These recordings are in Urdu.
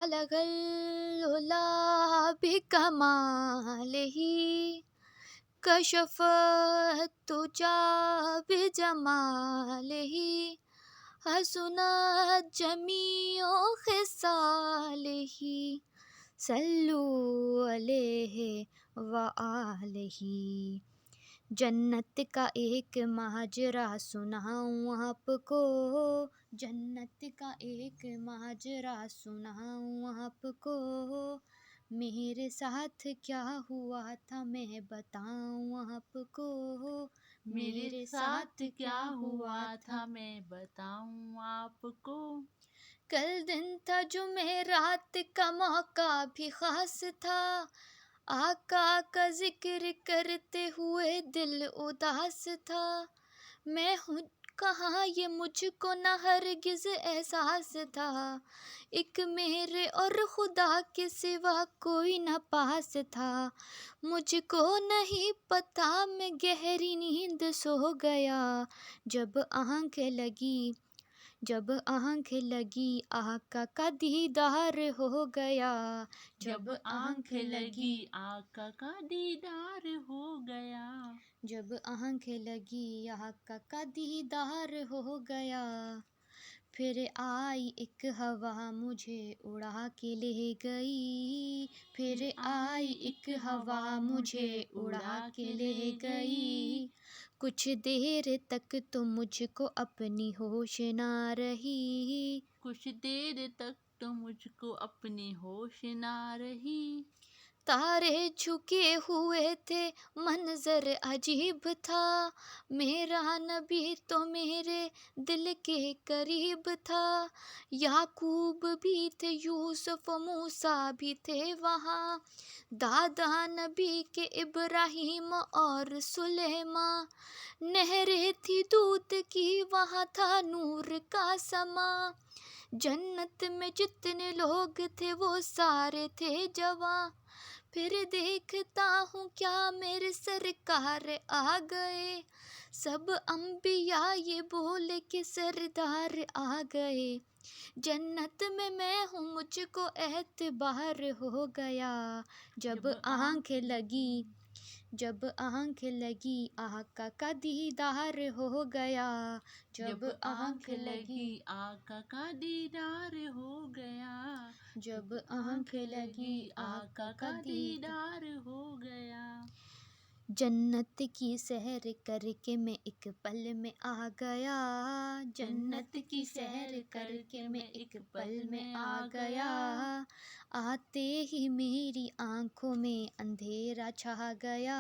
بلغ العلا بکمالہ کشف الدجی بجمالہ حسنت جمیع خصالہ صلو علیہ وآلہ۔ جنت کا ایک ماجرا سناؤں آپ کو، جنت کا ایک ماجرا سناؤں آپ کو، میرے ساتھ کیا ہوا تھا میں بتاؤں آپ کو، میرے ساتھ کیا ہوا تھا میں بتاؤں آپ کو۔ کل دن تھا جمعرات کا، موقع بھی خاص تھا، آقا کا ذکر کرتے ہوئے دل اداس تھا، میں ہوں کہاں یہ مجھ کو نہ ہرگز احساس تھا، ایک میرے اور خدا کے سوا کوئی نہ پاس تھا، مجھ کو نہیں پتا میں گہری نیند سو گیا، جب آنکھ لگی آقا کا دیدار ہو گیا، جب آنکھ لگی آقا کا دیدار ہو گیا، جب آنکھ لگی آقا کا دیدار ہو گیا، پھر آئی ایک ہوا مجھے اڑا کے لے گئی، پھر آئی ایک ہوا مجھے اڑا کے لے گئی، کچھ دیر تک تو مجھ کو اپنی ہوش نہ رہی، کچھ دیر تک تو مجھ کو اپنی ہوش نہ رہی، تارے جھکے ہوئے تھے منظر عجیب تھا، میرا نبی تو میرے دل کے قریب تھا، یعقوب بھی تھے، یوسف موسیٰ بھی تھے وہاں، دادا نبی کے ابراہیم اور سلیمان، نہریں تھی دودھ کی وہاں تھا نور کا سما، جنت میں جتنے لوگ تھے وہ سارے تھے جواں، پھر دیکھتا ہوں کیا میرے سرکار آ گئے، سب انبیاء یہ بولے کہ سردار آ گئے، جنت میں ہوں مجھ کو اعتبار ہو گیا، جب آنکھ لگی آقا کا دیدار ہو گیا، جب آنکھ لگی آقا کا دیدار ہو گیا، جب آنکھ لگی آقا کا دیدار ہو گیا، جنت کی سحر کر کے میں ایک پل میں آ گیا، جنت کی سحر کر کے میں ایک پل میں آ گیا، آتے ہی میری آنکھوں میں اندھیرا چھا گیا،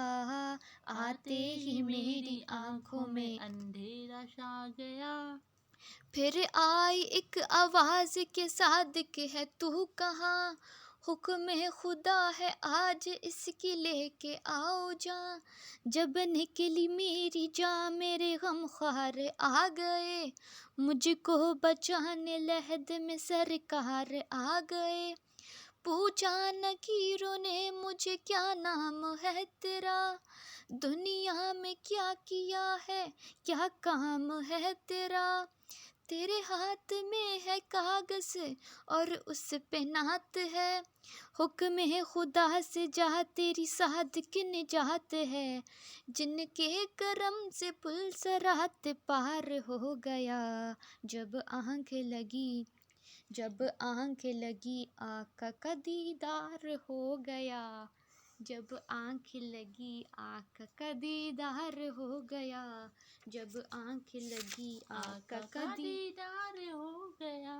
آتے ہی میری آنکھوں میں اندھیرا چھا گیا، پھر آئی ایک آواز کہ صادق ہے تو کہاں، حکم خدا ہے آج اس کی لے کے آؤ جاں، جب نکلی میری جاں میرے غم خوار آ گئے، مجھ کو بچانے لحد میں سرکار آ گئے، پوچھا نکیروں نے مجھے کیا نام ہے تیرا، دنیا میں کیا کیا ہے کیا کام ہے تیرا، تیرے ہاتھ میں ہے کاغذ اور اس پہ نعت ہے، حکم ہے خدا سے جا تیری صادق نجات ہے، جن کے کرم سے پل صراط پار ہو گیا، جب آنکھ لگی آقا کا دیدار ہو گیا، جب آنکھ لگی آقا کا دیدار ہو گیا، جب آنکھ لگی آقا کا دیدار ہو گیا،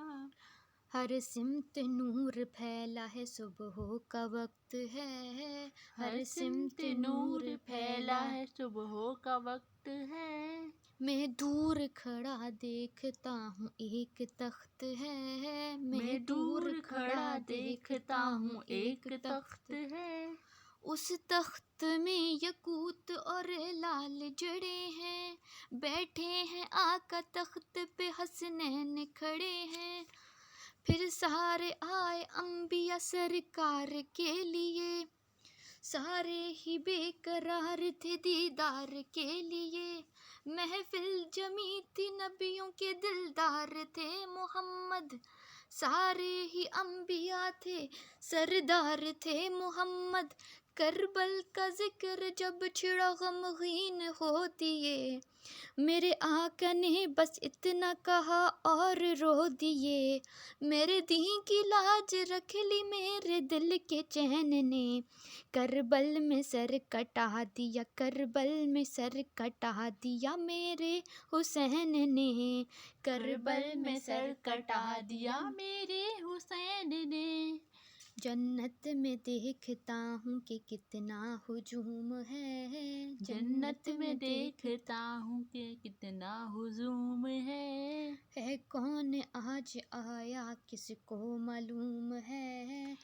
ہر سمت نور پھیلا ہے صبح کا وقت ہے، ہر سمت نور پھیلا ہے صبح کا وقت ہے، میں دور کھڑا دیکھتا ہوں ایک تخت ہے، میں دور کھڑا دیکھتا ہوں ایک تخت ہے، اس تخت میں یاقوت اور لال جڑے ہیں، بیٹھے ہیں آقا تخت پہ حسنین کھڑے ہیں، پھر سارے آئے انبیاء سرکار کے لیے، سارے ہی بے قرار تھے دیدار کے لیے، محفل جمی تھی نبیوں کے دلدار تھے محمد، سارے ہی انبیاء تھے، سردار تھے محمد، کربل کا ذکر جب چھڑا غمگین ہوتی ہے، میرے آقا نے بس اتنا کہا اور رو دیے، میرے دین کی لاج رکھ لی میرے دل کے چین نے، کربل میں سر کٹا دیا، کربل میں سر کٹا دیا میرے حسین نے، کربل میں سر کٹا دیا میرے حسین نے، جنت میں دیکھتا ہوں کہ کتنا ہجوم ہے، جنت میں دیکھتا ہوں کہ کتنا ہجوم ہے کون آج آیا کس کو معلوم ہے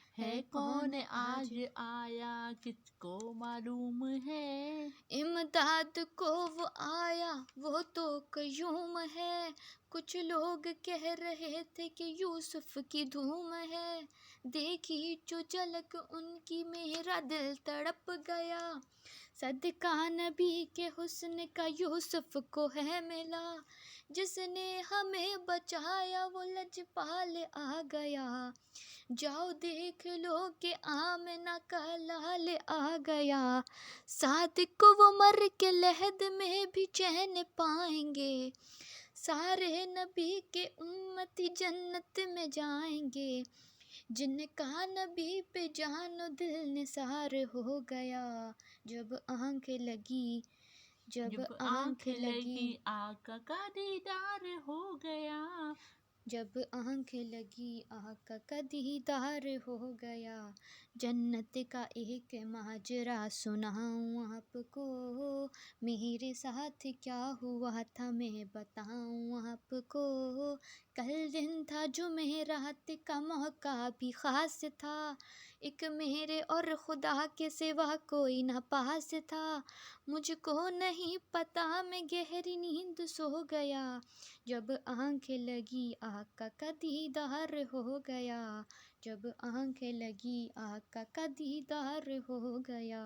کون آج آیا کس کو معلوم ہے، امداد کو وہ آیا وہ تو قیوم ہے، کچھ لوگ کہہ رہے تھے کہ یوسف کی دھوم ہے، دیکھی جو جھلک ان کی میرا دل تڑپ گیا، صدقہ نبی کے حسن کا یوسف کو ہے ملا، جس نے ہمیں بچایا وہ لجپال آ گیا، جاؤ دیکھ لو کہ آمنہ کا لال آ گیا، صادق وہ مر کے لحد میں بھی چین پائیں گے، سارے نبی کے امتی جنت میں جائیں گے، جن کا نبی پہ جان و دل نثار ہو گیا، جب آنکھ لگی جب آنکھ لگی آقا کا دیدار ہو گیا، جب آنکھ لگی آقا کا دیدار ہو گیا، جنت کا ایک ماجرا سناؤں آپ کو، میرے ساتھ کیا ہوا تھا میں بتاؤں آپ کو، کل دن تھا جمعرات کا موقع بھی خاص تھا، ایک میرے اور خدا کے سوا کوئی نہ پاس تھا، مجھ کو نہیں پتا میں گہری نیند سو گیا، جب آنکھ لگی آقا کا دیدار ہو گیا، جب آنکھ لگی آقا کا دیدار ہو گیا۔